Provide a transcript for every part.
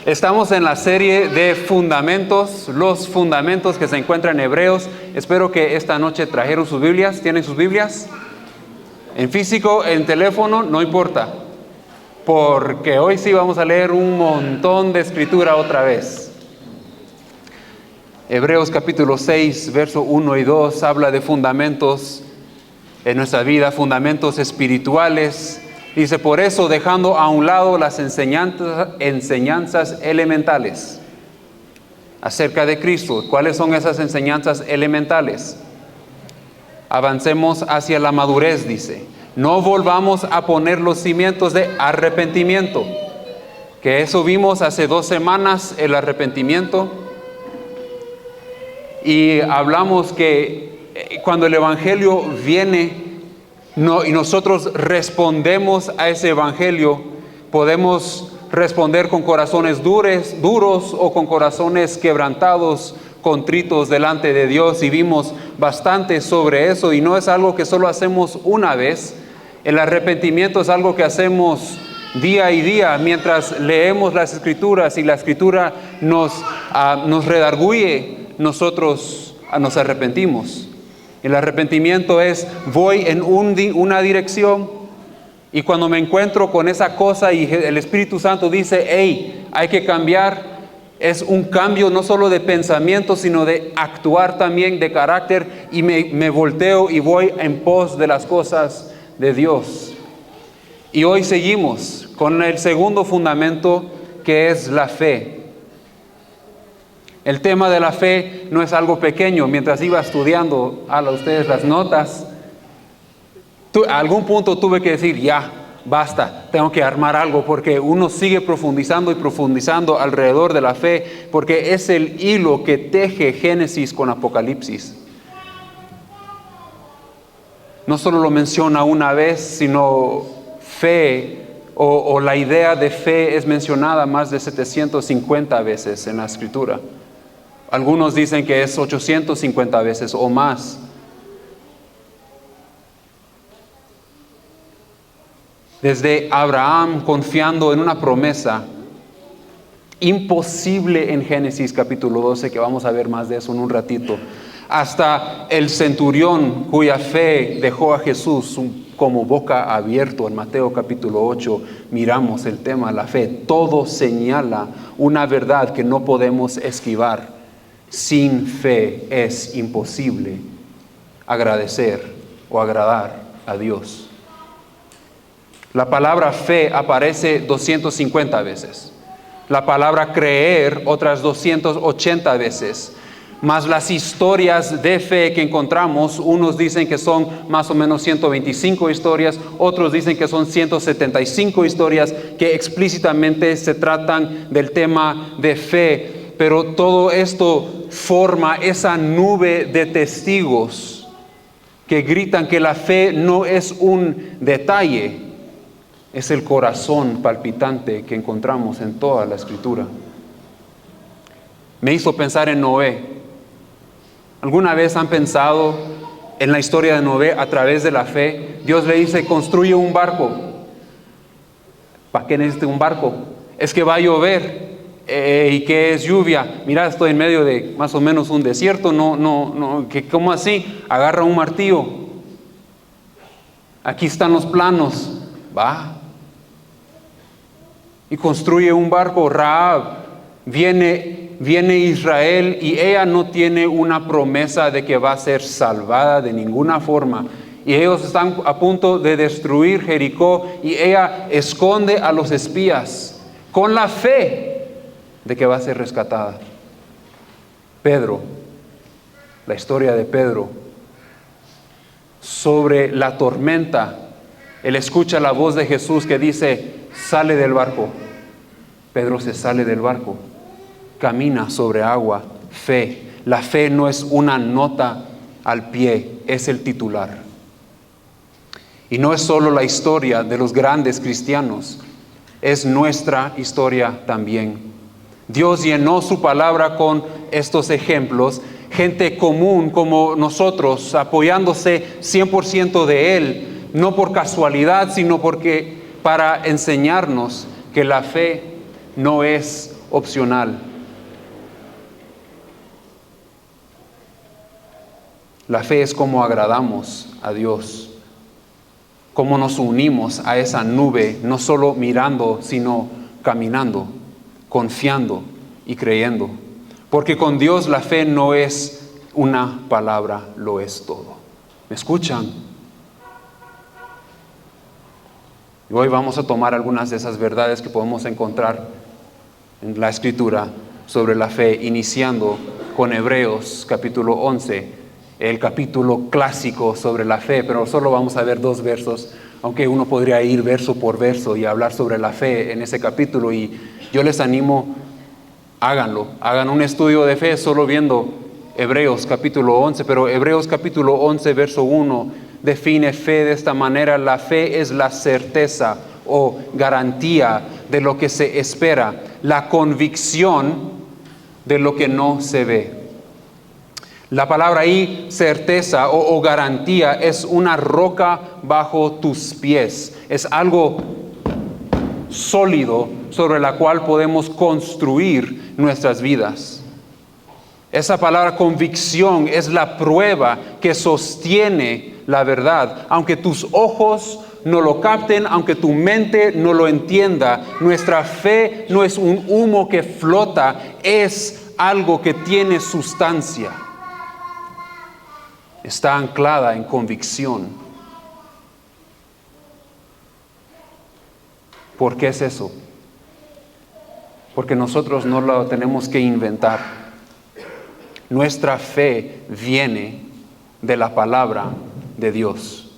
Estamos en la serie de fundamentos, los fundamentos que se encuentran en Hebreos. Espero que esta noche trajeron sus Biblias. ¿Tienen sus Biblias? En físico, en teléfono, no importa. Porque hoy sí vamos a leer un montón de escritura otra vez. Hebreos capítulo 6, verso 1 y 2 habla de fundamentos en nuestra vida, fundamentos espirituales. Dice, por eso dejando a un lado las enseñanzas elementales acerca de Cristo. ¿Cuáles son esas enseñanzas elementales? Avancemos hacia la madurez, dice. No volvamos a poner los cimientos de arrepentimiento, que eso vimos hace 2 semanas, el arrepentimiento. Y hablamos que cuando el Evangelio viene y nosotros respondemos a ese Evangelio, podemos responder con corazones duros o con corazones quebrantados, contritos delante de Dios, y vimos bastante sobre eso. Y no es algo que solo hacemos una vez. El arrepentimiento es algo que hacemos día y día mientras leemos las Escrituras y la Escritura nos redarguye, nosotros nos arrepentimos. El arrepentimiento es, voy en una dirección, y cuando me encuentro con esa cosa y el Espíritu Santo dice, hey, hay que cambiar, es un cambio no solo de pensamiento, sino de actuar también, de carácter, y me volteo y voy en pos de las cosas de Dios. Y hoy seguimos con el segundo fundamento, que es la fe. El tema de la fe no es algo pequeño. Mientras iba estudiando a ustedes las notas, a algún punto tuve que decir, ya, basta, tengo que armar algo, porque uno sigue profundizando y profundizando alrededor de la fe, porque es el hilo que teje Génesis con Apocalipsis. No solo lo menciona una vez, sino fe o la idea de fe es mencionada más de 750 veces en la Escritura. Algunos dicen que es 850 veces o más. Desde Abraham confiando en una promesa imposible en Génesis capítulo 12, que vamos a ver más de eso en un ratito, hasta el centurión cuya fe dejó a Jesús como boca abierto en Mateo capítulo 8, miramos el tema de la fe. Todo señala una verdad que no podemos esquivar. Sin fe es imposible agradecer o agradar a Dios. La palabra fe aparece 250 veces. La palabra creer otras 280 veces. Más las historias de fe que encontramos, unos dicen que son más o menos 125 historias, otros dicen que son 175 historias que explícitamente se tratan del tema de fe. Pero todo esto forma esa nube de testigos que gritan que la fe no es un detalle, es el corazón palpitante que encontramos en toda la Escritura. Me hizo pensar en Noé. ¿Alguna vez han pensado en la historia de Noé a través de la fe? Dios le dice, construye un barco. ¿Para qué necesita un barco? Es que va a llover. ¿Y qué es lluvia? Mira, estoy en medio de más o menos un desierto. ¿Cómo así? Agarra un martillo. Aquí están los planos. Va. Y construye un barco. Rahab. Viene Israel y ella no tiene una promesa de que va a ser salvada de ninguna forma. Y ellos están a punto de destruir Jericó y ella esconde a los espías con la fe de que va a ser rescatada. Pedro, la historia de Pedro, sobre la tormenta, él escucha la voz de Jesús que dice, sale del barco. Pedro se sale del barco, camina sobre agua, fe. La fe no es una nota al pie, es el titular. Y no es solo la historia de los grandes cristianos, es nuestra historia también. Dios llenó su palabra con estos ejemplos, gente común como nosotros, apoyándose 100% de Él, no por casualidad, sino porque para enseñarnos que la fe no es opcional. La fe es cómo agradamos a Dios, cómo nos unimos a esa nube, no solo mirando, sino caminando, confiando y creyendo. Porque con Dios la fe no es una palabra, lo es todo. ¿Me escuchan? Y hoy vamos a tomar algunas de esas verdades que podemos encontrar en la Escritura sobre la fe, iniciando con Hebreos capítulo 11, el capítulo clásico sobre la fe, pero solo vamos a ver 2 versos, aunque uno podría ir verso por verso y hablar sobre la fe en ese capítulo, y yo les animo, háganlo, hagan un estudio de fe solo viendo Hebreos capítulo 11, pero Hebreos capítulo 11 verso 1 define fe de esta manera: la fe es la certeza o garantía de lo que se espera, la convicción de lo que no se ve. La palabra ahí, certeza o garantía, es una roca bajo tus pies. Es algo sólido sobre la cual podemos construir nuestras vidas. Esa palabra convicción es la prueba que sostiene la verdad. Aunque tus ojos no lo capten, aunque tu mente no lo entienda, nuestra fe no es un humo que flota, es algo que tiene sustancia. Está anclada en convicción. ¿Por qué es eso? Porque nosotros no lo tenemos que inventar. Nuestra fe viene de la palabra de Dios.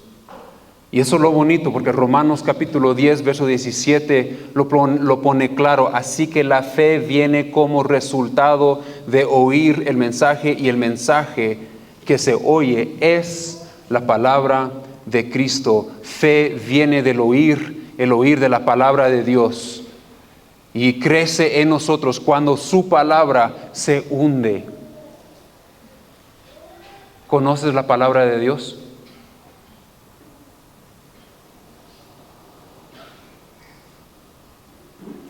Y eso es lo bonito, porque Romanos capítulo 10, verso 17 lo pone claro. Así que la fe viene como resultado de oír el mensaje, y el mensaje que se oye es la palabra de Cristo. Fe viene del oír, el oír de la palabra de Dios, y crece en nosotros cuando su palabra se hunde. ¿Conoces la palabra de Dios?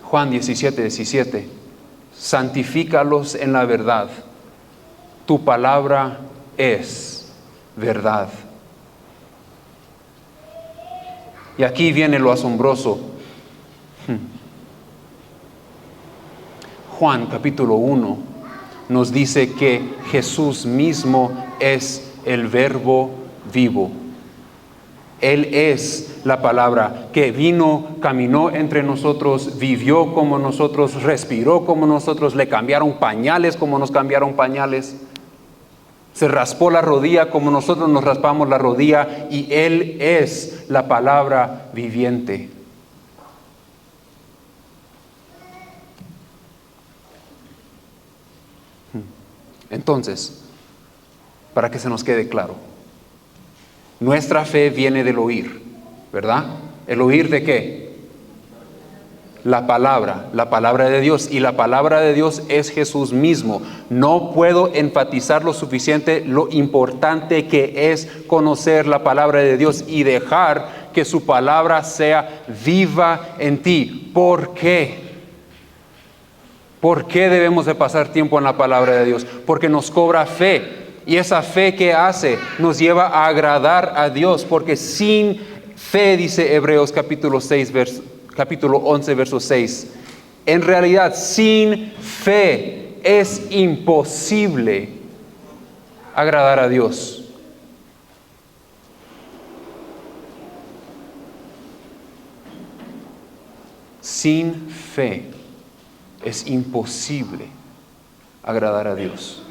Juan 17:17. Santifícalos en la verdad. Tu palabra es verdad. Y aquí viene lo asombroso. Juan capítulo 1 nos dice que Jesús mismo es el verbo vivo. Él es la palabra que vino, caminó entre nosotros, vivió como nosotros, respiró como nosotros, le cambiaron pañales como nos cambiaron pañales, se raspó la rodilla como nosotros nos raspamos la rodilla, y Él es la palabra viviente. Entonces, para que se nos quede claro, nuestra fe viene del oír, ¿verdad? ¿El oír de qué? La palabra de Dios, y la palabra de Dios es Jesús mismo. No puedo enfatizar lo suficiente lo importante que es conocer la palabra de Dios y dejar que su palabra sea viva en ti. ¿Por qué? ¿Por qué debemos de pasar tiempo en la palabra de Dios? Porque nos cobra fe, y esa fe que hace nos lleva a agradar a Dios, porque sin fe, dice Hebreos capítulo 11, verso 6, en realidad sin fe es imposible agradar a Dios. Sin fe es imposible agradar a Dios.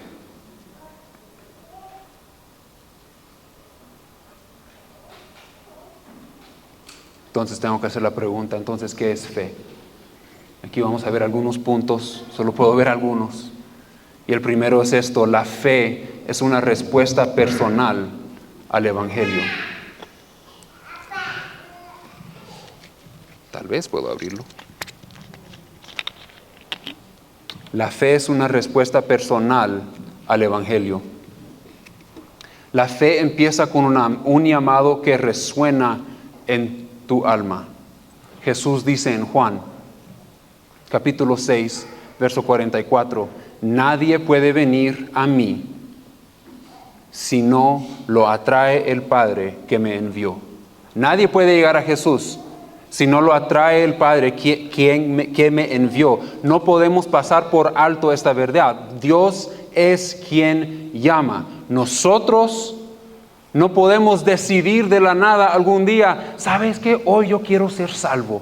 Entonces tengo que hacer la pregunta, entonces, ¿qué es fe? Aquí vamos a ver algunos puntos, solo puedo ver algunos. Y el primero es esto: la fe es una respuesta personal al Evangelio. Tal vez puedo abrirlo. La fe es una respuesta personal al Evangelio. La fe empieza con un llamado que resuena en tu alma. Jesús dice en Juan capítulo 6, verso 44. Nadie puede venir a mí si no lo atrae el Padre que me envió. Nadie puede llegar a Jesús si no lo atrae el Padre que me envió. No podemos pasar por alto esta verdad. Dios es quien llama. Nosotros no podemos decidir de la nada algún día, ¿sabes qué? Hoy yo quiero ser salvo.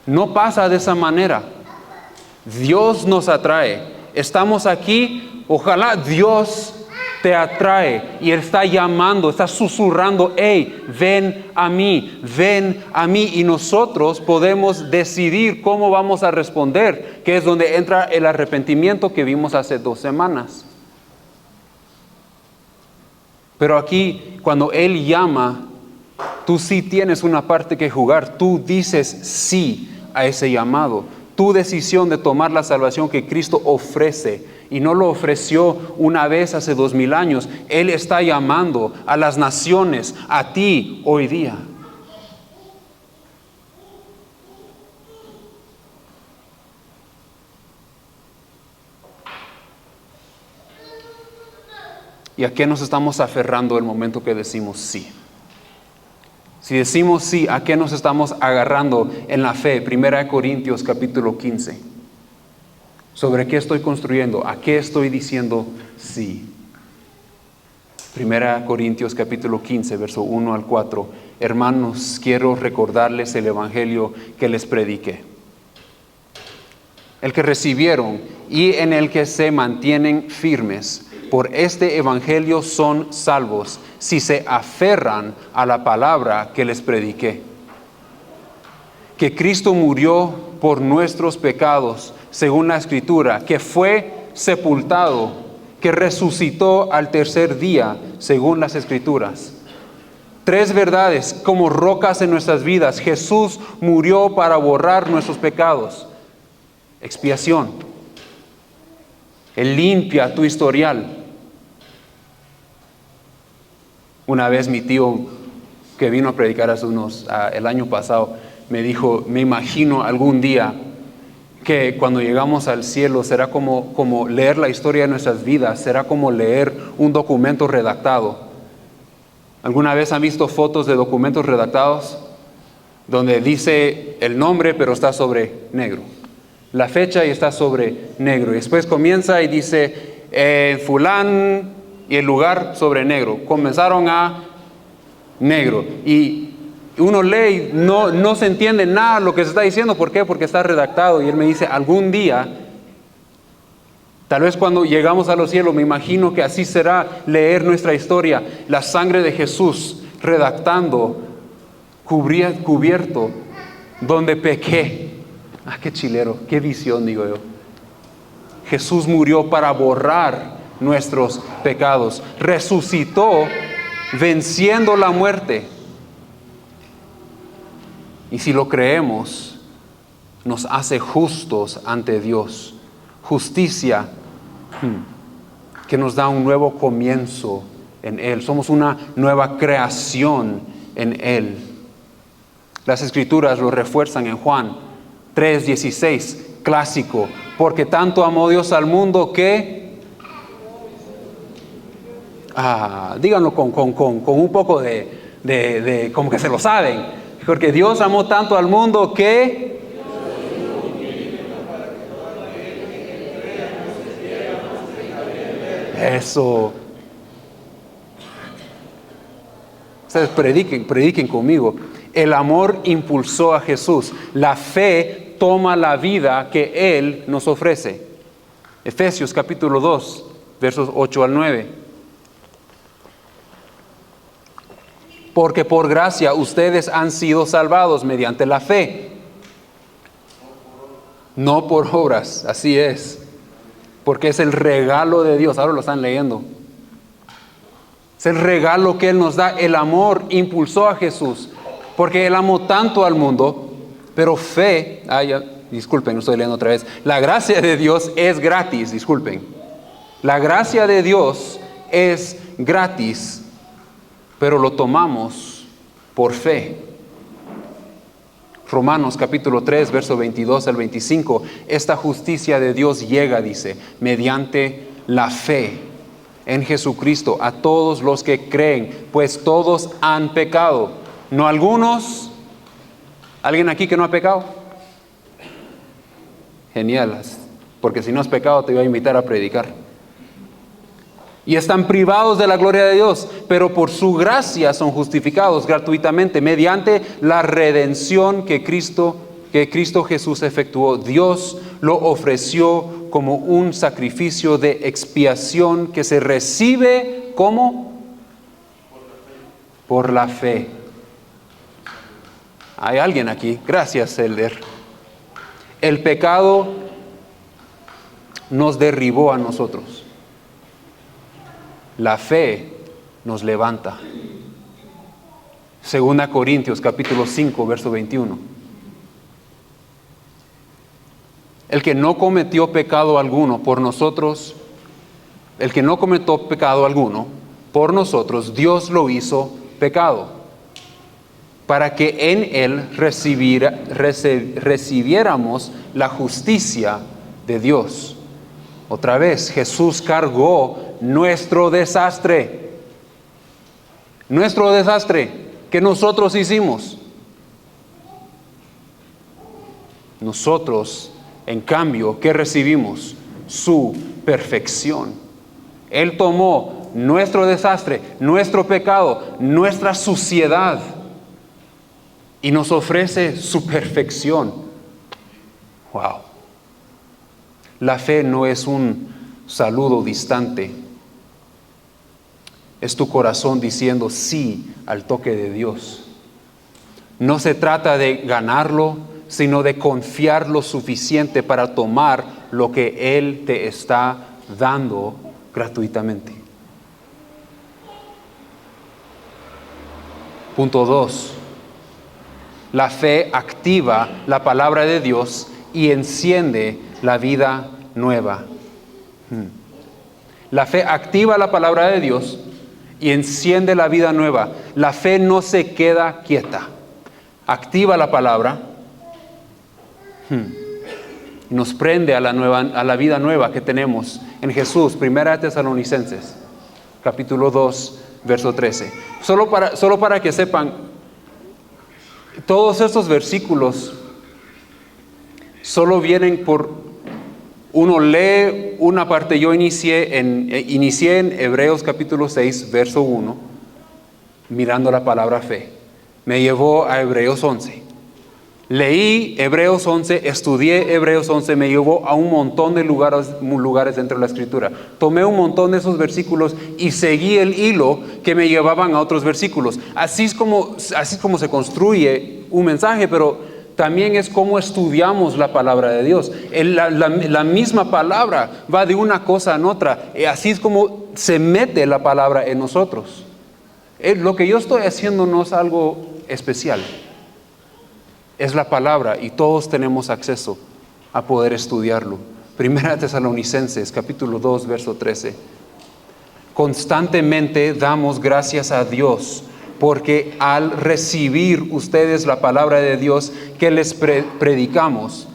No pasa de esa manera. Dios nos atrae. Estamos aquí, ojalá Dios te atrae y Él está llamando, está susurrando, hey, ven a mí, ven a mí. Y nosotros podemos decidir cómo vamos a responder, que es donde entra el arrepentimiento que vimos hace 2 semanas. Pero aquí, cuando Él llama, tú sí tienes una parte que jugar. Tú dices sí a ese llamado. Tu decisión de tomar la salvación que Cristo ofrece, y no lo ofreció una vez hace 2000 años. Él está llamando a las naciones, a ti hoy día. ¿Y a qué nos estamos aferrando el momento que decimos sí? Si decimos sí, ¿a qué nos estamos agarrando en la fe? 1 Corintios capítulo 15. ¿Sobre qué estoy construyendo? ¿A qué estoy diciendo sí? 1 Corintios capítulo 15, verso 1 al 4. Hermanos, quiero recordarles el evangelio que les prediqué, el que recibieron y en el que se mantienen firmes. Por este evangelio son salvos, si se aferran a la palabra que les prediqué. Que Cristo murió por nuestros pecados, según la Escritura, que fue sepultado, que resucitó al tercer día, según las Escrituras. 3 verdades como rocas en nuestras vidas. Jesús murió para borrar nuestros pecados. Expiación. Él limpia tu historial. Una vez mi tío, que vino a predicar el año pasado, me dijo, me imagino algún día que cuando llegamos al cielo será como leer la historia de nuestras vidas, será como leer un documento redactado. ¿Alguna vez han visto fotos de documentos redactados? Donde dice el nombre, pero está sobre negro. La fecha y está sobre negro. Y después comienza y dice, fulán y el lugar sobre negro. Comenzaron a negro. Y uno lee y no se entiende nada lo que se está diciendo. ¿Por qué? Porque está redactado. Y él me dice, algún día, tal vez cuando llegamos a los cielos, me imagino que así será leer nuestra historia. La sangre de Jesús redactando, cubierto, donde pequé. Ah, qué chilero, qué visión, digo yo. Jesús murió para borrar nuestros pecados. Resucitó venciendo la muerte. Y si lo creemos, nos hace justos ante Dios. Justicia que nos da un nuevo comienzo en Él. Somos una nueva creación en Él. Las Escrituras lo refuerzan en Juan 3:16, clásico. Porque tanto amó Dios al mundo que... díganlo con un poco de como que se lo saben. Porque Dios amó tanto al mundo que... Eso. Ustedes prediquen conmigo. El amor impulsó a Jesús. La fe toma la vida que Él nos ofrece. Efesios capítulo 2, versos 8 al 9. Porque por gracia ustedes han sido salvados mediante la fe. No por obras, así es. Porque es el regalo de Dios. Ahora lo están leyendo. Es el regalo que Él nos da. El amor impulsó a Jesús. Porque Él amó tanto al mundo. Pero fe, disculpen, no estoy leyendo otra vez. La gracia de Dios es gratis, disculpen. La gracia de Dios es gratis, pero lo tomamos por fe. Romanos capítulo 3, verso 22 al 25. Esta justicia de Dios llega, dice, mediante la fe en Jesucristo a todos los que creen, pues todos han pecado. No algunos. ¿Alguien aquí que no ha pecado? Genial, porque si no has pecado te voy a invitar a predicar. Y están privados de la gloria de Dios, pero por su gracia son justificados gratuitamente mediante la redención que Cristo Jesús efectuó. Dios lo ofreció como un sacrificio de expiación que se recibe ¿cómo? Por la fe. Hay alguien aquí. Gracias, Elder. El pecado nos derribó a nosotros. La fe nos levanta. 2 Corintios capítulo 5, verso 21. El que no cometió pecado alguno por nosotros, el que no cometió pecado alguno por nosotros, Dios lo hizo pecado, para que en él recibiéramos la justicia de Dios. Otra vez, Jesús cargó nuestro desastre que nosotros hicimos. Nosotros, en cambio, ¿qué recibimos? Su perfección. Él tomó nuestro desastre, nuestro pecado, nuestra suciedad y nos ofrece su perfección. Wow. La fe no es un saludo distante. Es tu corazón diciendo sí al toque de Dios. No se trata de ganarlo, sino de confiar lo suficiente para tomar lo que Él te está dando gratuitamente. Punto 2. La fe activa la palabra de Dios y enciende la vida nueva. La fe activa la palabra de Dios y enciende la vida nueva. La fe no se queda quieta. Activa la palabra. Nos prende a la vida nueva que tenemos en Jesús. 1 Tesalonicenses, capítulo 2, verso 13. Solo para que sepan, todos estos versículos solo vienen por uno lee una parte. Yo inicié en Hebreos capítulo 6, verso 1, mirando la palabra fe. Me llevó a Hebreos 11. Leí Hebreos 11, estudié Hebreos 11, me llevó a un montón de lugares dentro de la Escritura. Tomé un montón de esos versículos y seguí el hilo que me llevaban a otros versículos. Así es como se construye un mensaje, pero también es como estudiamos la palabra de Dios. La misma palabra va de una cosa en otra. Así es como se mete la palabra en nosotros. Lo que yo estoy haciendo no es algo especial. Es la palabra y todos tenemos acceso a poder estudiarlo. 1 Tesalonicenses, capítulo 2, verso 13. Constantemente damos gracias a Dios, porque al recibir ustedes la palabra de Dios que les predicamos,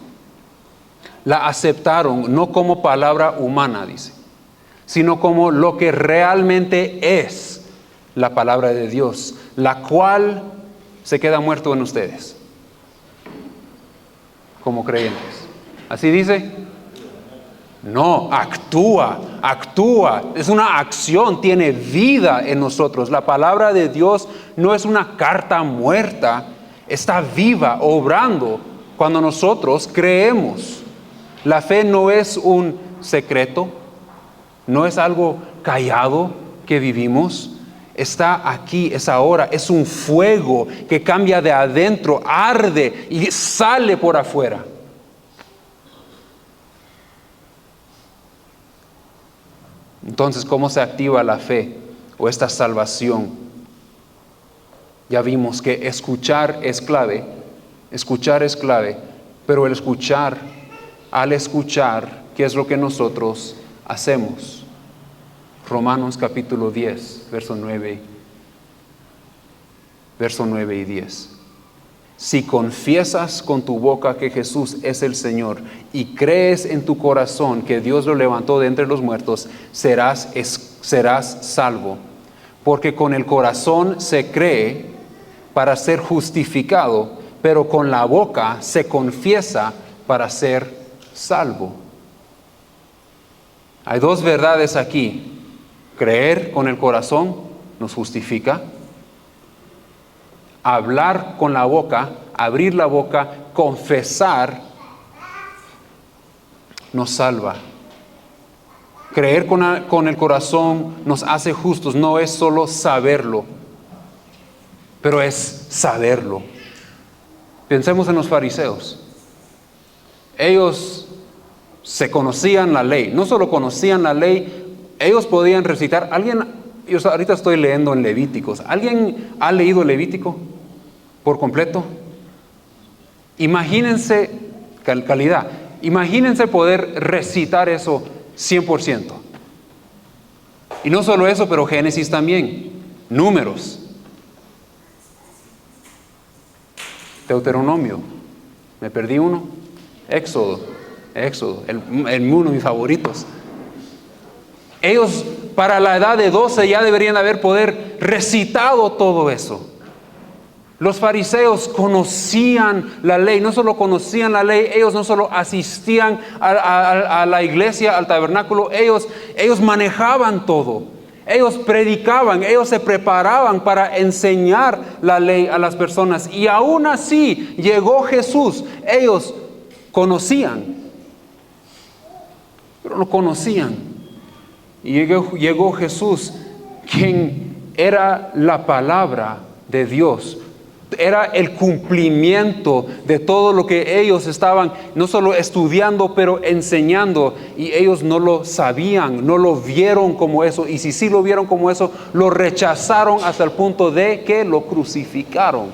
la aceptaron no como palabra humana, dice, sino como lo que realmente es la palabra de Dios, la cual se queda muerto en ustedes como creyentes. ¿Así dice? No, actúa. Es una acción, tiene vida en nosotros. La palabra de Dios no es una carta muerta, está viva, obrando cuando nosotros creemos. La fe no es un secreto, no es algo callado que vivimos. Está aquí, es ahora, es un fuego que cambia de adentro, arde y sale por afuera. Entonces, ¿cómo se activa la fe o esta salvación? Ya vimos que escuchar es clave, pero al escuchar, ¿qué es lo que nosotros hacemos? Romanos capítulo 10, verso 9 y 10. Si confiesas con tu boca que Jesús es el Señor y crees en tu corazón que Dios lo levantó de entre los muertos, serás salvo. Porque con el corazón se cree para ser justificado, pero con la boca se confiesa para ser salvo. Hay dos verdades aquí. Creer con el corazón nos justifica. Hablar con la boca, abrir la boca, confesar, nos salva. Creer con el corazón nos hace justos, no es solo saberlo, pero es saberlo. Pensemos en los fariseos. Ellos se conocían la ley, no solo conocían la ley, ellos podían recitar. Yo ahorita estoy leyendo en Levíticos. ¿Alguien ha leído Levítico por completo? Imagínense, calidad, imagínense poder recitar eso 100%. Y no solo eso, pero Génesis también, Números, Deuteronomio, me perdí uno, Éxodo, uno de mis favoritos. Ellos para la edad de 12 ya deberían haber poder recitado todo eso. Los fariseos conocían la ley, no solo conocían la ley, ellos no solo asistían a la iglesia, al tabernáculo, ellos manejaban todo. Ellos predicaban, ellos se preparaban para enseñar la ley a las personas. Y aún así llegó Jesús, ellos conocían, pero no conocían. Y llegó Jesús, quien era la palabra de Dios. Era el cumplimiento de todo lo que ellos estaban no solo estudiando, pero enseñando. Y ellos no lo sabían, no lo vieron como eso. Y si sí lo vieron como eso, lo rechazaron hasta el punto de que lo crucificaron.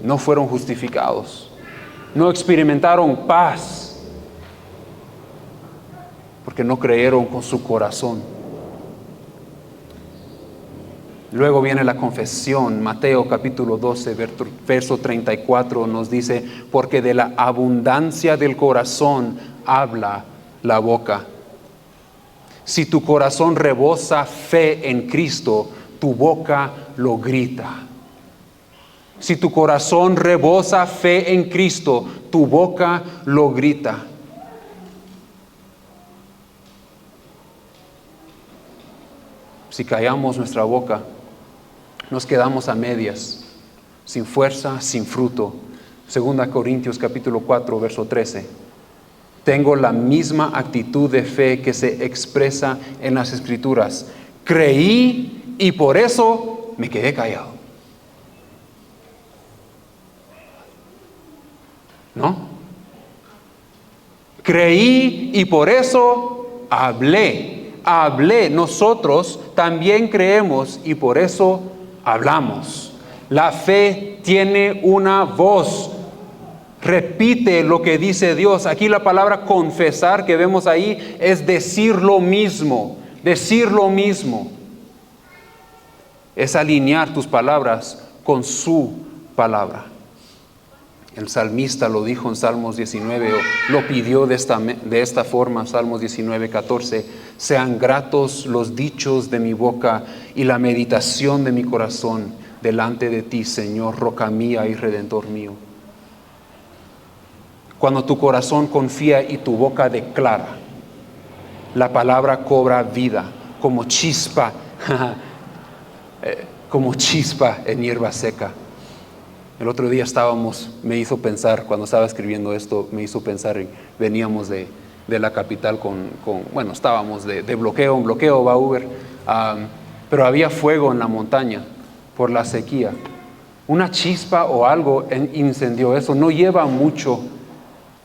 No fueron justificados. No experimentaron paz. Porque no creyeron con su corazón. Luego viene la confesión. Mateo capítulo 12, verso 34 nos dice: porque de la abundancia del corazón habla la boca. Si tu corazón rebosa fe en Cristo, tu boca lo grita. Si tu corazón rebosa fe en Cristo, tu boca lo grita. Si callamos nuestra boca, nos quedamos a medias, sin fuerza, sin fruto. 2 Corintios capítulo 4, verso 13. Tengo la misma actitud de fe que se expresa en las Escrituras. Creí y por eso me quedé callado. ¿No? Creí y por eso hablé. Nosotros también creemos y por eso hablamos. La fe tiene una voz. Repite lo que dice Dios. Aquí la palabra confesar que vemos ahí es decir lo mismo. Decir lo mismo. Es alinear tus palabras con su palabra. El salmista lo dijo en Salmos 19, o lo pidió de esta forma, Salmos 19, 14. Sean gratos los dichos de mi boca y la meditación de mi corazón delante de ti, Señor, roca mía y redentor mío. Cuando tu corazón confía y tu boca declara, la palabra cobra vida como chispa, en hierba seca. El otro día me hizo pensar, cuando estaba escribiendo esto, veníamos de la capital estábamos de bloqueo, un bloqueo va Uber, pero había fuego en la montaña por la sequía. Una chispa o algo incendió eso, no lleva mucho,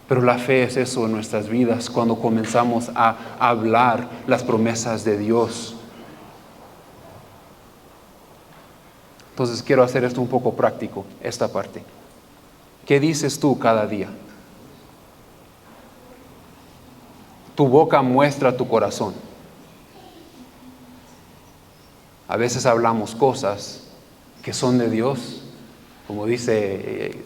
pero la fe es eso en nuestras vidas, cuando comenzamos a hablar las promesas de Dios. Entonces quiero hacer esto un poco práctico, esta parte. ¿Qué dices tú cada día? Tu boca muestra tu corazón. A veces hablamos cosas que son de Dios. Como dice,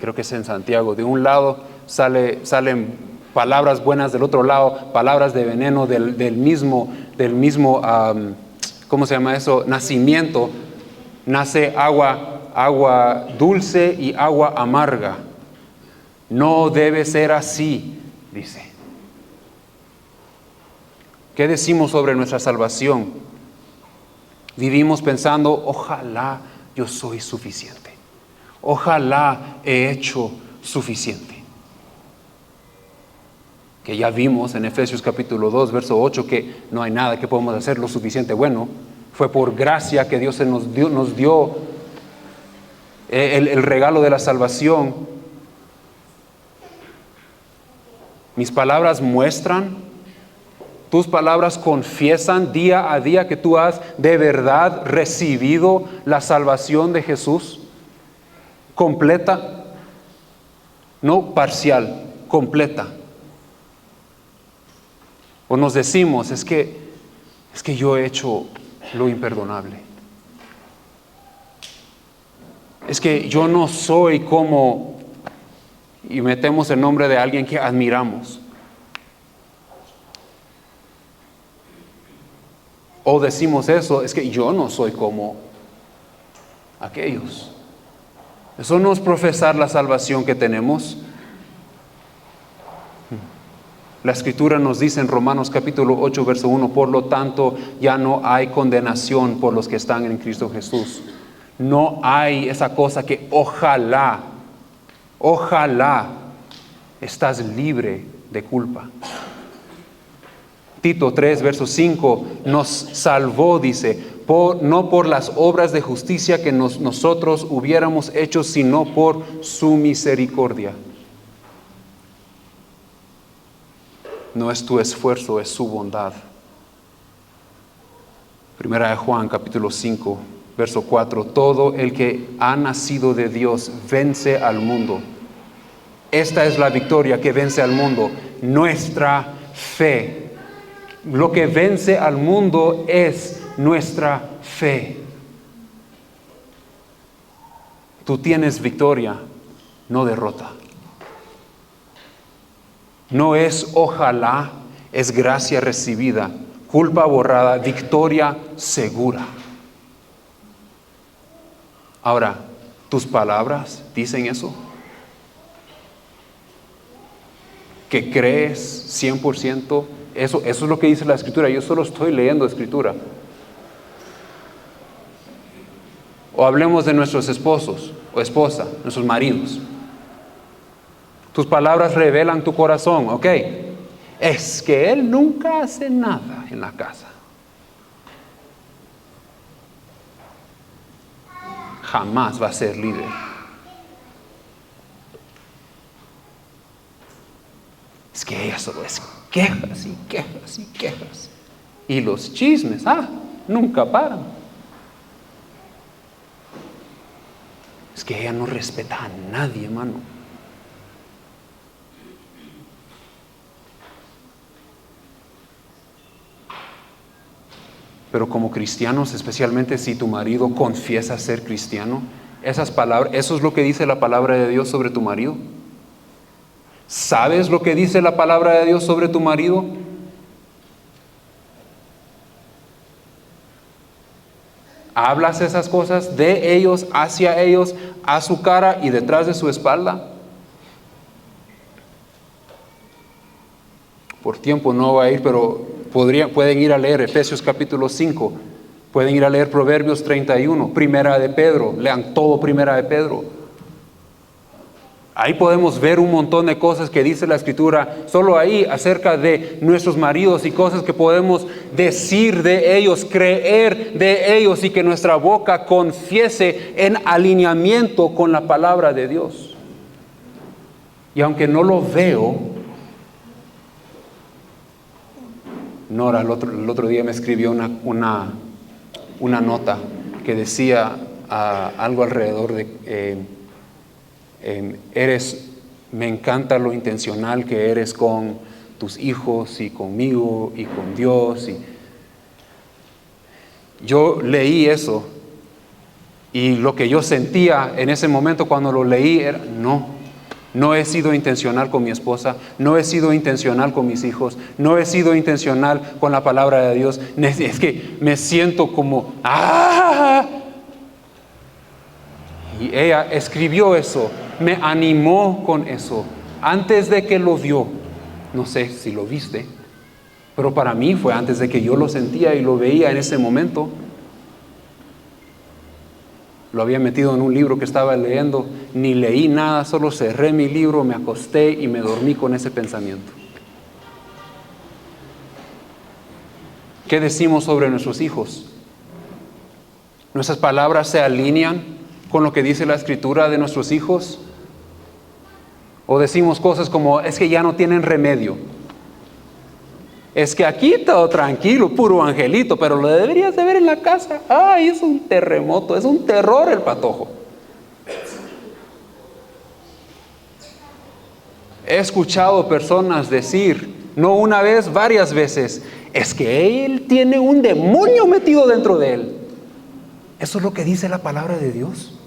creo que es en Santiago, de un lado salen palabras buenas, del otro lado palabras de veneno, del mismo, ¿cómo se llama eso? Nacimiento, nace agua dulce y agua amarga. No debe ser así, dice. ¿Qué decimos sobre nuestra salvación? Vivimos pensando, ojalá yo soy suficiente. Ojalá he hecho suficiente. Que ya vimos en Efesios capítulo 2, verso 8, que no hay nada que podemos hacer lo suficiente bueno. Fue por gracia que Dios nos dio el regalo de la salvación. Mis palabras muestran, tus palabras confiesan día a día que tú has de verdad recibido la salvación de Jesús. Completa, no parcial, completa. O nos decimos, es que yo he hecho lo imperdonable. Es que yo no soy como, y metemos el nombre de alguien que admiramos. O decimos eso, es que yo no soy como aquellos. Eso no es profesar la salvación que tenemos. La Escritura nos dice en Romanos capítulo 8, verso 1, por lo tanto ya no hay condenación por los que están en Cristo Jesús. No hay esa cosa que ojalá estás libre de culpa. Tito 3, verso 5, nos salvó, dice, no por las obras de justicia que nosotros hubiéramos hecho, sino por su misericordia. No es tu esfuerzo, es su bondad. Primera de Juan, capítulo 5, verso 4, todo el que ha nacido de Dios vence al mundo. Esta es la victoria que vence al mundo, nuestra fe. Lo que vence al mundo es nuestra fe. Tú tienes victoria, no derrota. No es ojalá, es gracia recibida, culpa borrada, victoria segura. Ahora, ¿tus palabras dicen eso? ¿Que crees 100%? Eso es lo que dice la Escritura. Yo solo estoy leyendo Escritura. O hablemos de nuestros esposos o esposa, nuestros maridos. Tus palabras revelan tu corazón, ¿ok? Es que él nunca hace nada en la casa. Jamás va a ser líder. Es que ella solo es quejas y quejas y quejas. Y los chismes, nunca paran. Es que ella no respeta a nadie, hermano. Pero como cristianos, especialmente si tu marido confiesa ser cristiano, esas palabras, eso es lo que dice la palabra de Dios sobre tu marido. ¿Sabes lo que dice la palabra de Dios sobre tu marido? ¿Hablas esas cosas de ellos, hacia ellos, a su cara y detrás de su espalda? Por tiempo no va a ir, pero pueden ir a leer Efesios capítulo 5, pueden ir a leer Proverbios 31, Primera de Pedro, lean todo Primera de Pedro. Ahí podemos ver un montón de cosas que dice la Escritura, solo ahí acerca de nuestros maridos y cosas que podemos decir de ellos, creer de ellos y que nuestra boca confiese en alineamiento con la palabra de Dios. Y aunque no lo veo, Nora el otro día me escribió una nota que decía algo alrededor de me encanta lo intencional que eres con tus hijos y conmigo y con Dios. Y yo leí eso Y lo que yo sentía en ese momento cuando lo leí era, no he sido intencional con mi esposa, no he sido intencional con mis hijos, no he sido intencional con la palabra de Dios. Es que me siento como, ¡ah! Y ella escribió eso, me animó con eso, antes de que lo vio. No sé si lo viste, pero para mí fue antes de que yo lo sentía y lo veía en ese momento. Lo había metido en un libro que estaba leyendo, ni leí nada, solo cerré mi libro, me acosté y me dormí con ese pensamiento. ¿Qué decimos sobre nuestros hijos? ¿Nuestras palabras se alinean con lo que dice la Escritura de nuestros hijos? ¿O decimos cosas como, es que ya no tienen remedio? Es que aquí todo tranquilo, puro angelito, pero lo deberías de ver en la casa. ¡Ay, es un terremoto, es un terror el patojo! He escuchado personas decir, no una vez, varias veces, es que él tiene un demonio metido dentro de él. ¿Eso es lo que dice la palabra de Dios?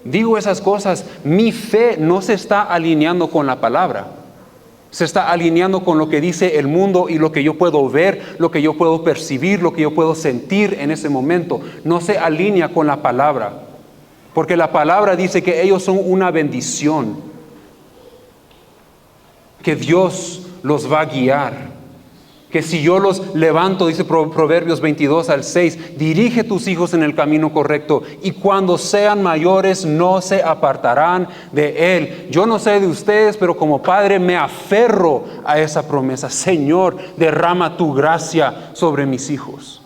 Digo esas cosas, mi fe no se está alineando con la palabra. Se está alineando con lo que dice el mundo y lo que yo puedo ver, lo que yo puedo percibir, lo que yo puedo sentir en ese momento. No se alinea con la palabra, porque la palabra dice que ellos son una bendición, que Dios los va a guiar, que si yo los levanto, dice Proverbios 22:6, dirige tus hijos en el camino correcto y cuando sean mayores no se apartarán de él. Yo no sé de ustedes, pero como padre me aferro a esa promesa. Señor, derrama tu gracia sobre mis hijos.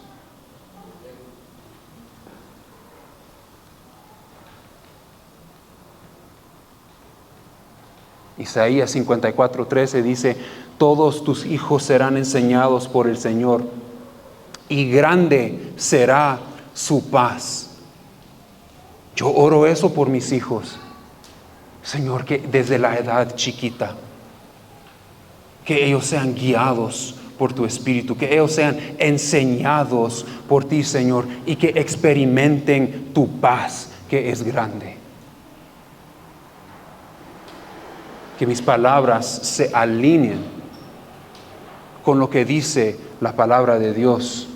Isaías 54:13 dice, todos tus hijos serán enseñados por el Señor y grande será su paz. Yo oro eso por mis hijos. Señor, que desde la edad chiquita, que ellos sean guiados por tu Espíritu, que ellos sean enseñados por ti, Señor, y que experimenten tu paz, que es grande. Que mis palabras se alineen con lo que dice la palabra de Dios.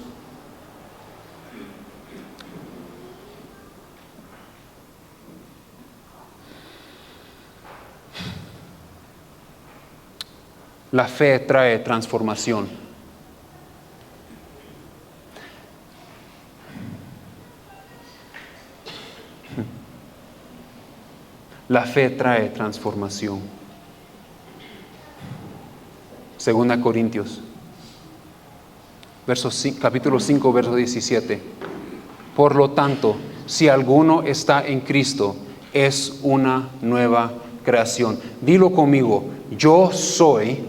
La fe trae transformación. La fe trae transformación. Segunda Corintios, capítulo 5, verso 17. Por lo tanto, si alguno está en Cristo, es una nueva creación. Dilo conmigo, yo soy,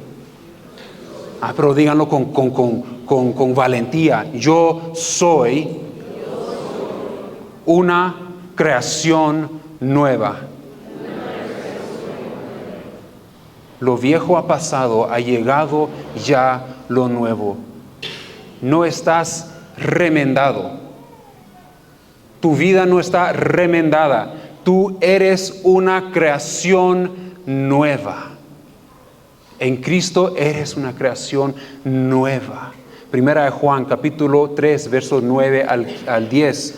pero díganlo con valentía, yo soy una creación nueva. Lo viejo ha pasado, ha llegado ya lo nuevo. No estás remendado. Tu vida no está remendada. Tú eres una creación nueva. En Cristo eres una creación nueva. Primera de Juan, capítulo 3, versos 9 al 10.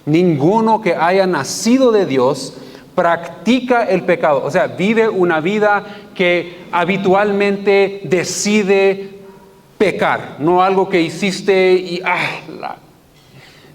Ninguno que haya nacido de Dios practica el pecado, o sea, vive una vida que habitualmente decide pecar, no algo que hiciste y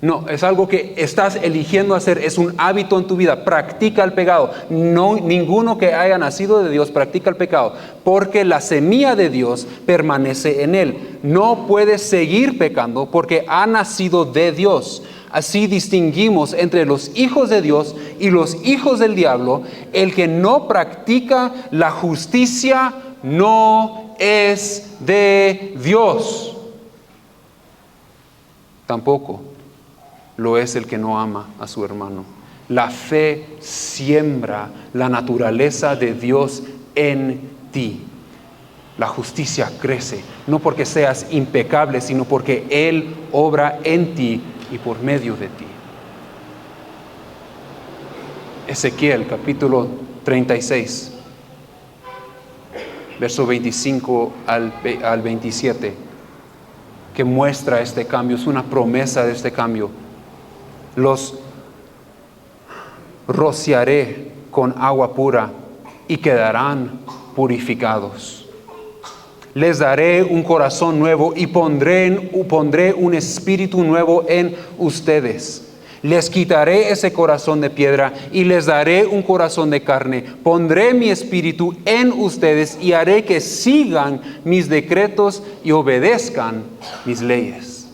no, es algo que estás eligiendo hacer, es un hábito en tu vida. Practica el pecado. No, ninguno que haya nacido de Dios practica el pecado, porque la semilla de Dios permanece en él. No puede seguir pecando porque ha nacido de Dios. Así distinguimos entre los hijos de Dios y los hijos del diablo. El que no practica la justicia no es de Dios. Tampoco lo es el que no ama a su hermano. La fe siembra la naturaleza de Dios en ti. La justicia crece, no porque seas impecable, sino porque Él obra en ti y por medio de ti. Ezequiel capítulo 36, verso 25 al 27, que muestra este cambio, es una promesa de este cambio. Los rociaré con agua pura y quedarán purificados. Les daré un corazón nuevo y pondré un espíritu nuevo en ustedes. Les quitaré ese corazón de piedra y les daré un corazón de carne. Pondré mi espíritu en ustedes y haré que sigan mis decretos y obedezcan mis leyes.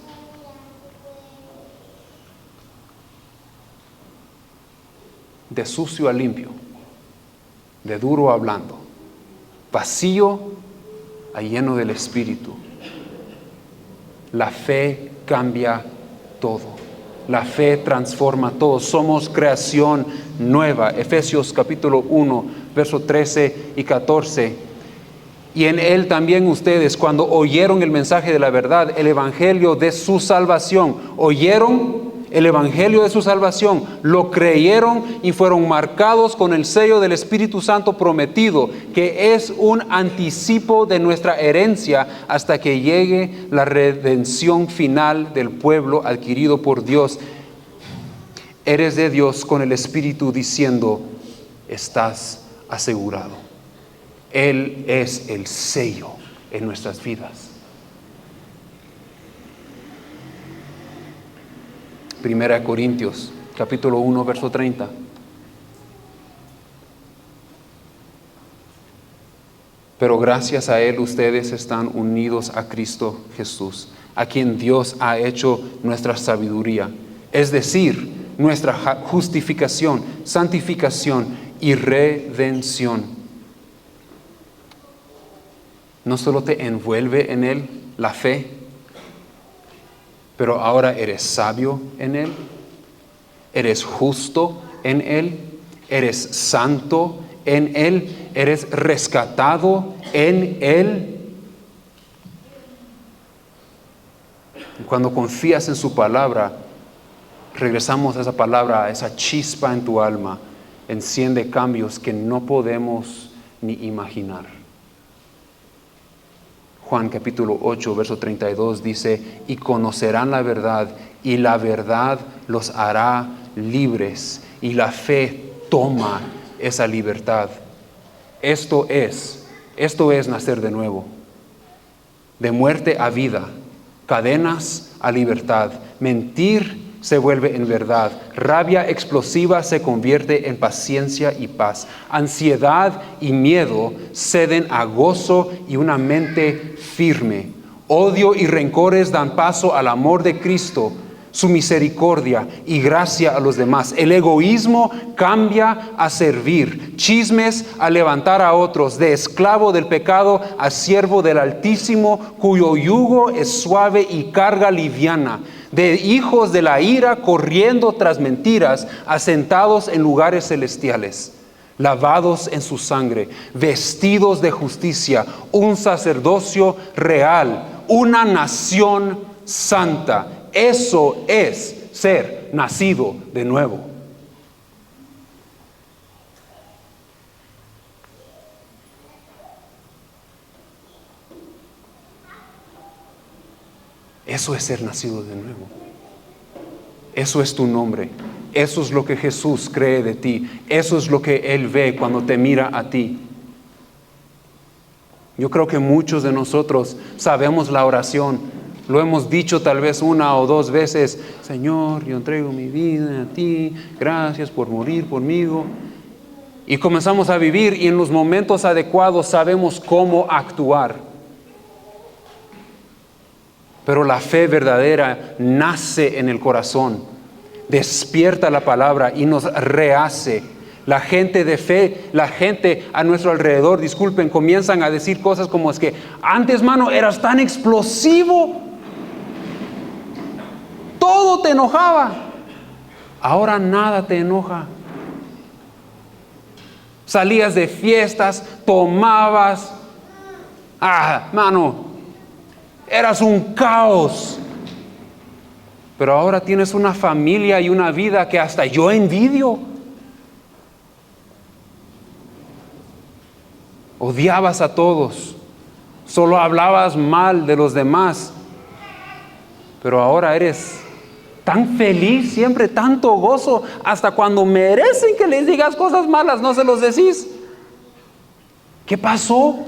De sucio a limpio, de duro a blando, vacío a lleno del Espíritu. La fe cambia todo. La fe transforma todo. Somos creación nueva. Efesios capítulo 1, verso 13 y 14. Y en él también ustedes, cuando oyeron el mensaje de la verdad, el evangelio de su salvación, oyeron el evangelio de su salvación, lo creyeron y fueron marcados con el sello del Espíritu Santo prometido, que es un anticipo de nuestra herencia hasta que llegue la redención final del pueblo adquirido por Dios. Eres de Dios con el Espíritu diciendo, estás asegurado. Él es el sello en nuestras vidas. Primera Corintios, capítulo 1, verso 30. Pero gracias a Él ustedes están unidos a Cristo Jesús, a quien Dios ha hecho nuestra sabiduría, es decir, nuestra justificación, santificación y redención. No solo te envuelve en Él la fe, pero ahora eres sabio en Él, eres justo en Él, eres santo en Él, eres rescatado en Él. Cuando confías en su palabra, regresamos a esa palabra, a esa chispa en tu alma, enciende cambios que no podemos ni imaginar. Juan capítulo 8, verso 32 dice, y conocerán la verdad, y la verdad los hará libres, y la fe toma esa libertad. Esto es nacer de nuevo, de muerte a vida, cadenas a libertad, mentir se vuelve en verdad, rabia explosiva se convierte en paciencia y paz, ansiedad y miedo ceden a gozo y una mente firme, odio y rencores dan paso al amor de Cristo, su misericordia y gracia a los demás. El egoísmo cambia a servir, chismes a levantar a otros, de esclavo del pecado a siervo del Altísimo, cuyo yugo es suave y carga liviana, de hijos de la ira corriendo tras mentiras, asentados en lugares celestiales, lavados en su sangre, vestidos de justicia, un sacerdocio real, una nación santa. Eso es ser nacido de nuevo. Eso es ser nacido de nuevo. Eso es tu nombre. Eso es lo que Jesús cree de ti. Eso es lo que Él ve cuando te mira a ti. Yo creo que muchos de nosotros sabemos la oración. Lo hemos dicho tal vez una o dos veces. Señor, yo entrego mi vida a ti. Gracias por morir conmigo. Y comenzamos a vivir y en los momentos adecuados sabemos cómo actuar. Pero la fe verdadera nace en el corazón, despierta la palabra y nos rehace. La gente de fe, la gente a nuestro alrededor, disculpen, comienzan a decir cosas como es que antes, mano, eras tan explosivo, todo te enojaba, ahora nada te enoja. Salías de fiestas, tomabas, mano, eras un caos. pero ahora tienes una familia y una vida que hasta yo envidio. Odiabas a todos, solo hablabas mal de los demás, pero ahora eres tan feliz, siempre tanto gozo, hasta cuando merecen que les digas cosas malas, no se los decís. ¿Qué pasó?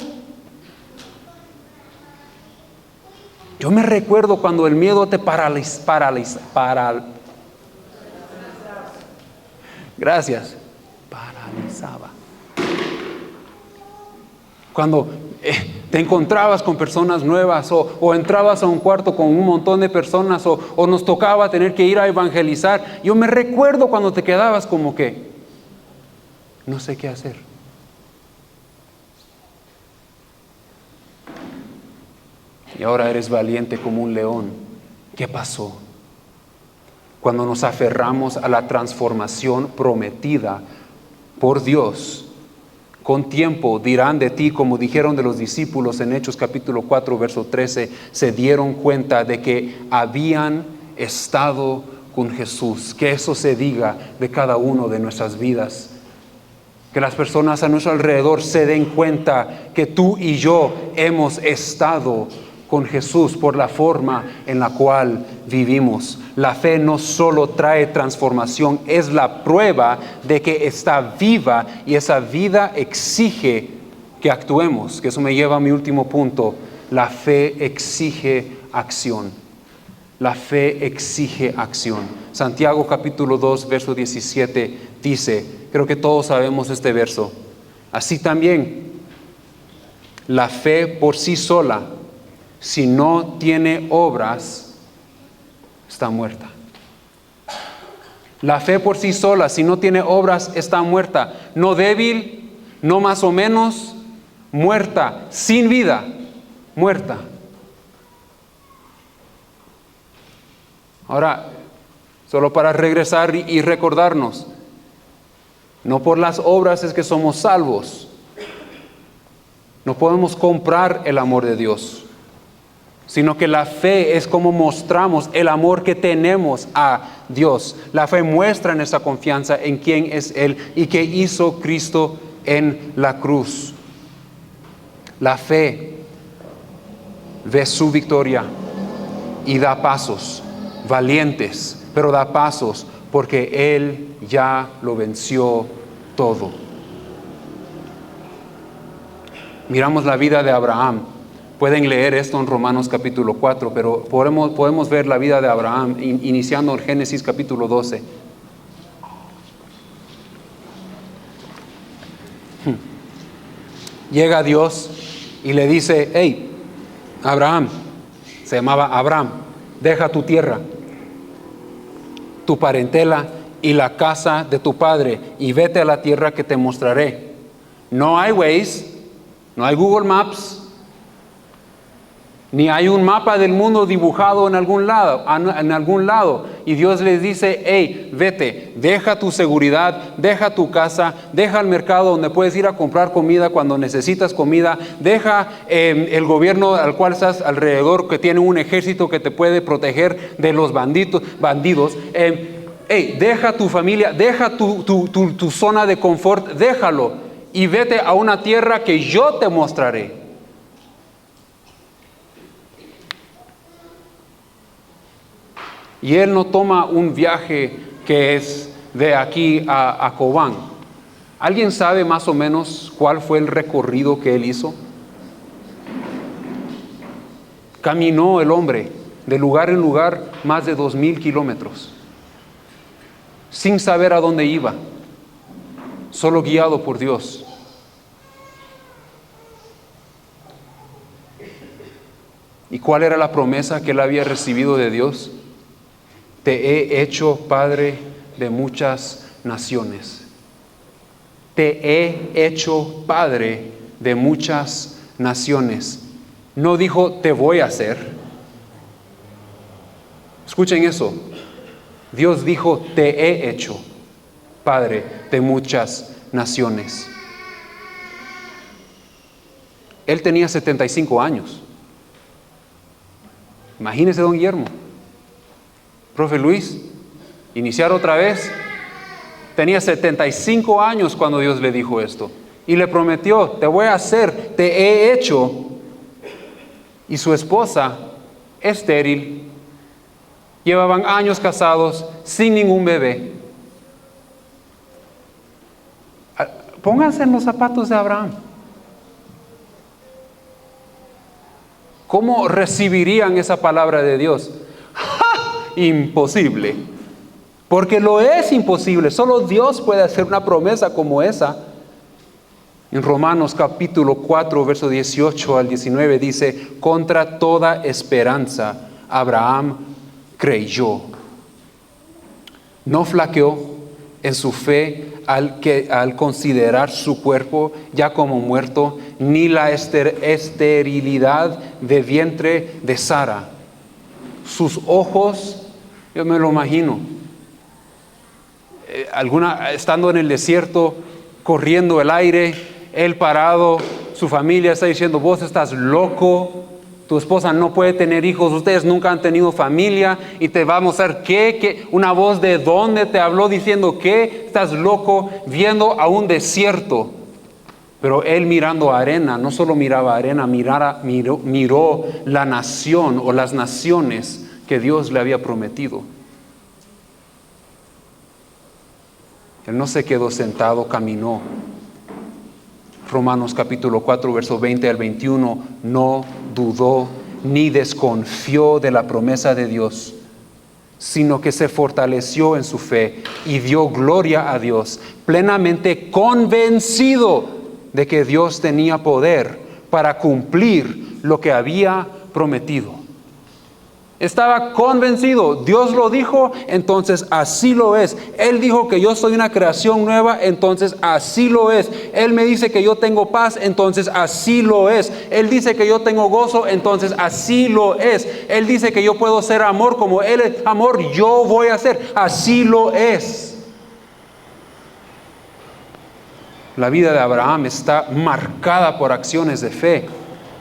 Yo me recuerdo cuando el miedo te paralizaba. Cuando te encontrabas con personas nuevas o entrabas a un cuarto con un montón de personas o nos tocaba tener que ir a evangelizar. Yo me recuerdo cuando te quedabas como que no sé qué hacer. Y ahora eres valiente como un león. ¿Qué pasó? Cuando nos aferramos a la transformación prometida por Dios, con tiempo dirán de ti, como dijeron de los discípulos en Hechos capítulo 4, verso 13, se dieron cuenta de que habían estado con Jesús. Que eso se diga de cada uno de nuestras vidas. Que las personas a nuestro alrededor se den cuenta que tú y yo hemos estado con Jesús por la forma en la cual vivimos. La fe no solo trae transformación, es la prueba de que está viva y esa vida exige que actuemos. Que eso me lleva a mi último punto. La fe exige acción. La fe exige acción. Santiago capítulo 2, verso 17 dice, creo que todos sabemos este verso. Así también, la fe por sí sola, si no tiene obras, está muerta. La fe por sí sola, si no tiene obras, está muerta. No débil, no más o menos, muerta, sin vida, muerta. Ahora, solo para regresar y recordarnos, no por las obras es que somos salvos. No podemos comprar el amor de Dios, sino que la fe es como mostramos el amor que tenemos a Dios. La fe muestra nuestra confianza en quién es Él y qué hizo Cristo en la cruz. La fe ve su victoria y da pasos valientes, pero da pasos porque Él ya lo venció todo. Miramos la vida de Abraham. Pueden leer esto en Romanos capítulo 4, pero podemos ver la vida de Abraham iniciando en Génesis capítulo 12. Llega Dios y le dice, hey, Abraham, se llamaba Abraham, deja tu tierra, tu parentela y la casa de tu padre y vete a la tierra que te mostraré. No hay Waze, no hay Google Maps, ni hay un mapa del mundo dibujado en algún lado. Y Dios les dice, hey, vete, deja tu seguridad, deja tu casa, deja el mercado donde puedes ir a comprar comida cuando necesitas comida, deja el gobierno al cual estás alrededor, que tiene un ejército que te puede proteger de los bandidos. Hey, deja tu familia, deja tu zona de confort, déjalo y vete a una tierra que yo te mostraré. Y él no toma un viaje que es de aquí a Cobán. ¿Alguien sabe más o menos cuál fue el recorrido que él hizo? Caminó el hombre de lugar en lugar más de 2,000 kilómetros, sin saber a dónde iba, solo guiado por Dios. ¿Y cuál era la promesa que él había recibido de Dios? Te he hecho padre de muchas naciones. Te he hecho padre de muchas naciones. No dijo te voy a hacer. Escuchen eso. Dios dijo te he hecho padre de muchas naciones. Él tenía 75 años. Imagínese, don Guillermo. Profe Luis, iniciar otra vez. Tenía 75 años cuando Dios le dijo esto. Y le prometió, te voy a hacer, te he hecho. Y su esposa, estéril, llevaban años casados sin ningún bebé. Pónganse en los zapatos de Abraham. ¿Cómo recibirían esa palabra de Dios? ¡Ja! Imposible. Porque lo es imposible. Solo Dios puede hacer una promesa como esa. En Romanos capítulo 4, verso 18 al 19 dice, contra toda esperanza, Abraham creyó. No flaqueó en su fe al considerar su cuerpo ya como muerto, ni la esterilidad de vientre de Sara. Sus ojos, yo me lo imagino, estando en el desierto, corriendo el aire, él parado, su familia está diciendo, vos estás loco, tu esposa no puede tener hijos, ustedes nunca han tenido familia, y te va a mostrar ¿qué? Una voz de dónde te habló diciendo que estás loco, viendo a un desierto. Pero él mirando arena, no solo miraba arena, miró la nación o las naciones que Dios le había prometido. Él no se quedó sentado, caminó. Romanos capítulo 4, verso 20 al 21, no dudó ni desconfió de la promesa de Dios, sino que se fortaleció en su fe y dio gloria a Dios, plenamente convencido de que Dios tenía poder para cumplir lo que había prometido. Estaba convencido, Dios lo dijo, entonces así lo es. Él dijo que yo soy una creación nueva, entonces así lo es. Él me dice que yo tengo paz, entonces así lo es. Él dice que yo tengo gozo, entonces así lo es. Él dice que yo puedo ser amor como Él es amor, yo voy a ser, así lo es. La vida de Abraham está marcada por acciones de fe.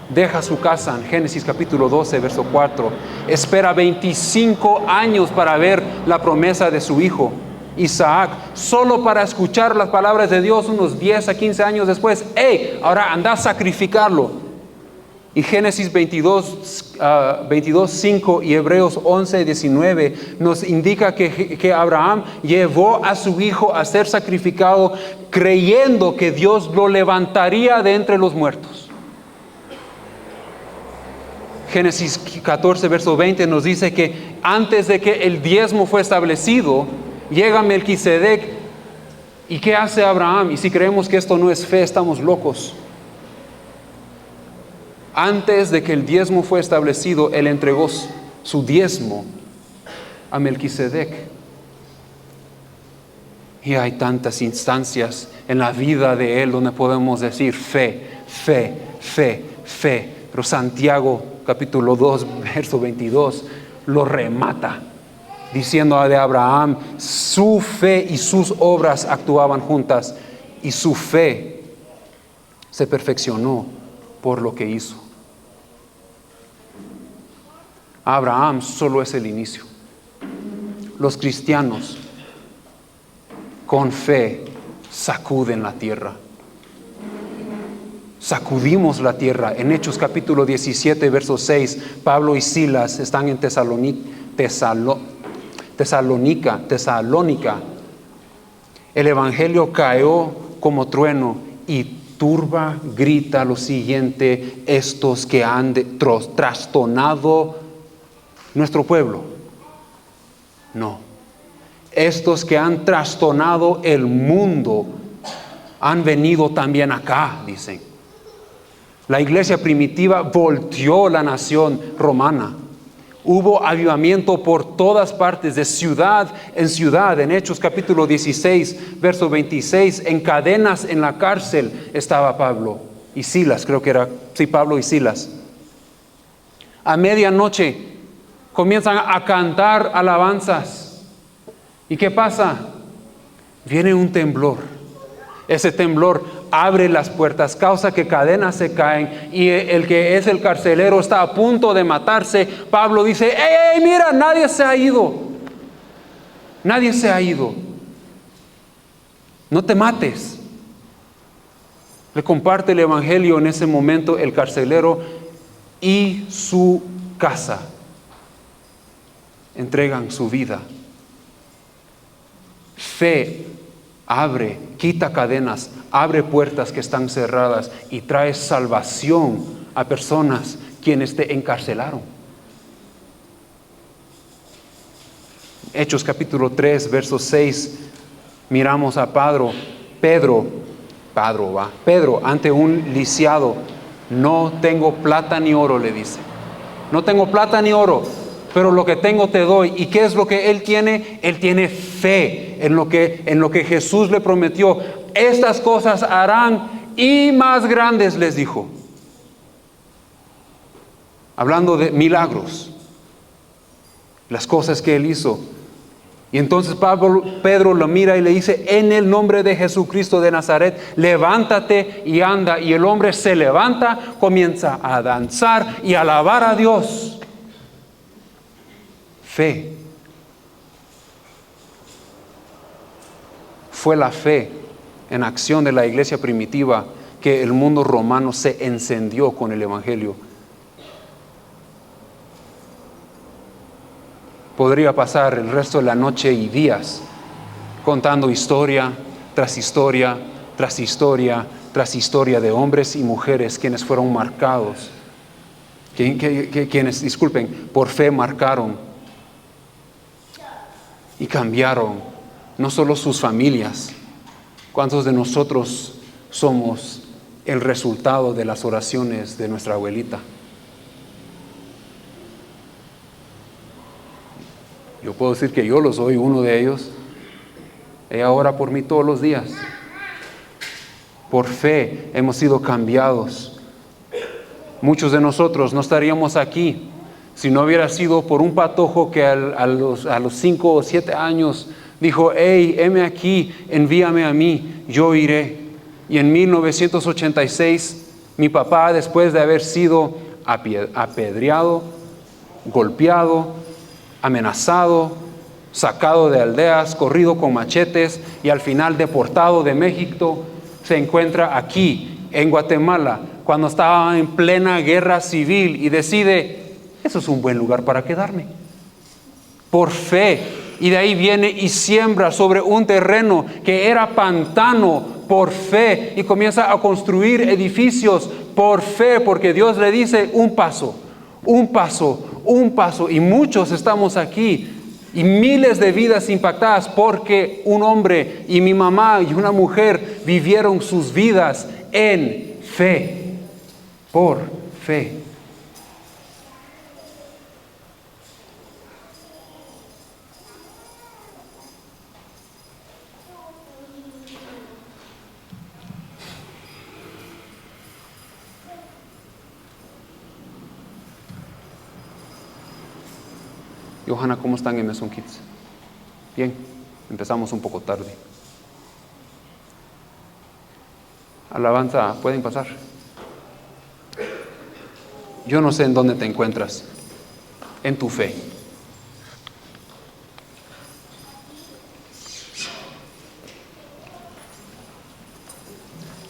Deja su casa en Génesis capítulo 12, verso 4. Espera 25 años para ver la promesa de su hijo, Isaac, solo para escuchar las palabras de Dios unos 10 a 15 años después. ¡Hey! Ahora anda a sacrificarlo. Y Génesis 22, 5 y Hebreos 11, 19 nos indica que Abraham llevó a su hijo a ser sacrificado creyendo que Dios lo levantaría de entre los muertos. Génesis 14, verso 20 nos dice que antes de que el diezmo fue establecido, llega Melquisedec. ¿Y qué hace Abraham? Y si creemos que esto no es fe, estamos locos. Antes de que el diezmo fue establecido, él entregó su diezmo a Melquisedec. Y hay tantas instancias en la vida de él donde podemos decir fe, fe, fe, fe. Pero Santiago capítulo 2, verso 22, lo remata, diciendo de Abraham, su fe y sus obras actuaban juntas, y su fe se perfeccionó por lo que hizo. Abraham solo es el inicio. Los cristianos, con fe, sacuden la tierra. Sacudimos la tierra. En Hechos capítulo 17, verso 6, Pablo y Silas están en Tesalónica. El evangelio cayó como trueno y turba grita lo siguiente: estos que han trastornado nuestro pueblo. No. Estos que han trastornado el mundo han venido también acá, dicen. La iglesia primitiva volteó la nación romana. Hubo avivamiento por todas partes, de ciudad en ciudad. En Hechos capítulo 16, verso 26, en cadenas en la cárcel estaba Pablo y Silas, creo que era, sí, Pablo y Silas. A medianoche comienzan a cantar alabanzas. ¿Y qué pasa? Viene un temblor. Ese temblor abre las puertas, causa que cadenas se caen, y el que es el carcelero está a punto de matarse. Pablo dice: ¡Ey, mira, nadie se ha ido! nadie se ha ido. No te mates. Le comparte el evangelio en ese momento el carcelero y su casa. Entregan su vida. Fe abre, quita cadenas, abre puertas que están cerradas y trae salvación a personas quienes te encarcelaron. Hechos capítulo 3, verso 6, miramos a Pedro ante un lisiado. No tengo plata ni oro, le dice. No tengo plata ni oro, pero lo que tengo te doy. ¿Y qué es lo que él tiene? Él tiene fe en lo que Jesús le prometió. Estas cosas harán y más grandes, les dijo. Hablando de milagros, las cosas que él hizo. Y entonces Pedro lo mira y le dice: en el nombre de Jesucristo de Nazaret, levántate y anda. Y el hombre se levanta, comienza a danzar y a alabar a Dios. Fe. Fue la fe en acción de la iglesia primitiva que el mundo romano se encendió con el evangelio. Podría pasar el resto de la noche y días contando historia tras historia, tras historia, tras historia de hombres y mujeres quienes fueron marcados, quienes, por fe marcaron y cambiaron no solo sus familias. ¿Cuántos de nosotros somos el resultado de las oraciones de nuestra abuelita? Yo puedo decir que yo lo soy, uno de ellos. Ella ora por mí todos los días. Por fe hemos sido cambiados. Muchos de nosotros no estaríamos aquí si no hubiera sido por un patojo que a los 5 o 7 años dijo: hey, heme aquí, envíame a mí, yo iré. Y en 1986, mi papá, después de haber sido apedreado, golpeado, amenazado, sacado de aldeas, corrido con machetes y al final deportado de México, se encuentra aquí en Guatemala cuando estaba en plena guerra civil y decide: eso es un buen lugar para quedarme. Por fe. Y de ahí viene y siembra sobre un terreno que era pantano, por fe, y comienza a construir edificios por fe, porque Dios le dice: un paso, un paso, un paso. Y muchos estamos aquí y miles de vidas impactadas porque un hombre y mi mamá y una mujer vivieron sus vidas en fe, por fe. Johanna, ¿cómo están en Mason Kids? Bien, empezamos un poco tarde. Alabanza, pueden pasar. Yo no sé en dónde te encuentras, en tu fe.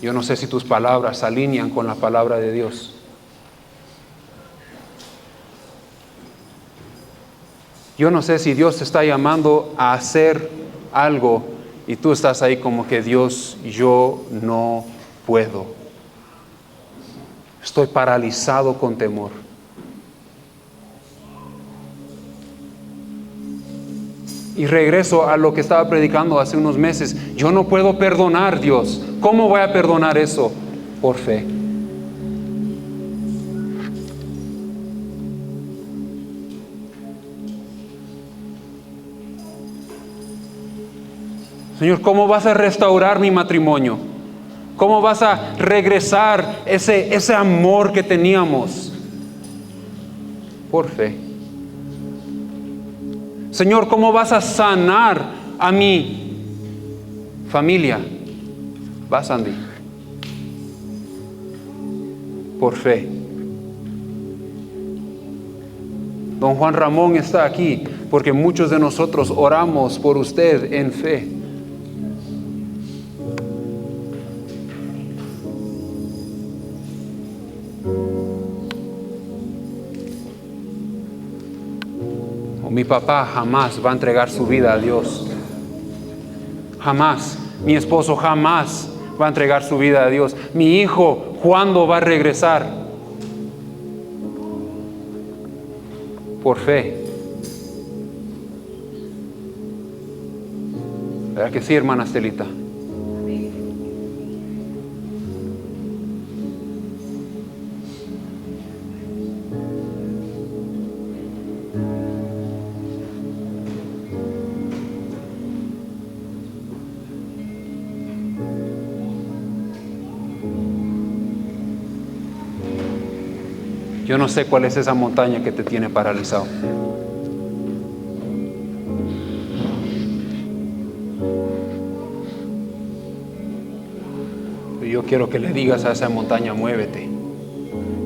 Yo no sé si tus palabras se alinean con la palabra de Dios. Yo no sé si Dios te está llamando a hacer algo y tú estás ahí como que: Dios, yo no puedo. Estoy paralizado con temor. Y regreso a lo que estaba predicando hace unos meses. Yo no puedo perdonar, Dios. ¿Cómo voy a perdonar eso? Por fe. Señor, ¿cómo vas a restaurar mi matrimonio? ¿Cómo vas a regresar ese amor que teníamos? Por fe. Señor, ¿cómo vas a sanar a mi familia? Vas, Andy. Por fe. Don Juan Ramón está aquí porque muchos de nosotros oramos por usted en fe. Mi papá jamás va a entregar su vida a Dios. Jamás. Mi esposo jamás va a entregar su vida a Dios. Mi hijo, ¿cuándo va a regresar? Por fe. ¿Verdad que sí, hermana Estelita? Yo no sé cuál es esa montaña que te tiene paralizado. Pero yo quiero que le digas a esa montaña, muévete.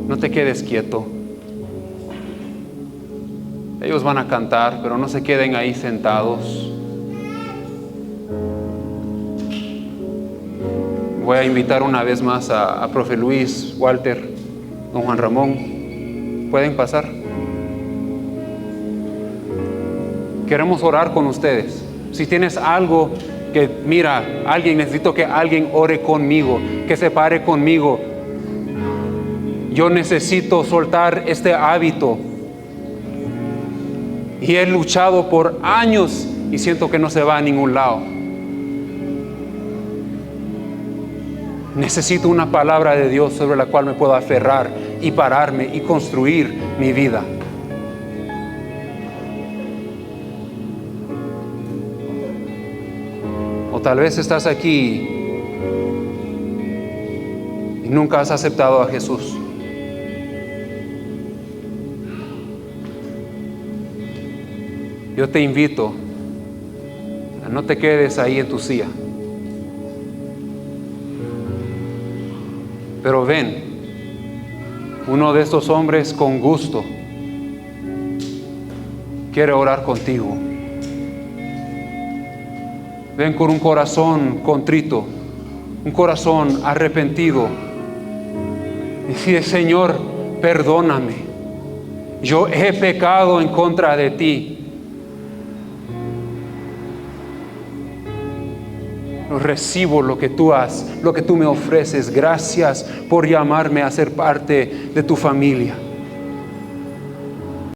No te quedes quieto. Ellos van a cantar, pero no se queden ahí sentados. Voy a invitar una vez más a Profe Luis, Walter, Don Juan Ramón. ¿Pueden pasar? Queremos orar con ustedes. Si tienes algo que, mira, necesito que alguien ore conmigo, que se pare conmigo. Yo necesito soltar este hábito. Y he luchado por años y siento que no se va a ningún lado. Necesito una palabra de Dios sobre la cual me puedo aferrar y pararme y construir mi vida. O tal vez estás aquí y nunca has aceptado a Jesús. Yo te invito a no te quedes ahí en tu silla. Pero ven, uno de estos hombres con gusto quiere orar contigo. Ven con un corazón contrito, un corazón arrepentido. Y dice, Señor, perdóname. Yo he pecado en contra de ti. No recibo lo que tú me ofreces. Gracias por llamarme a ser parte de tu familia.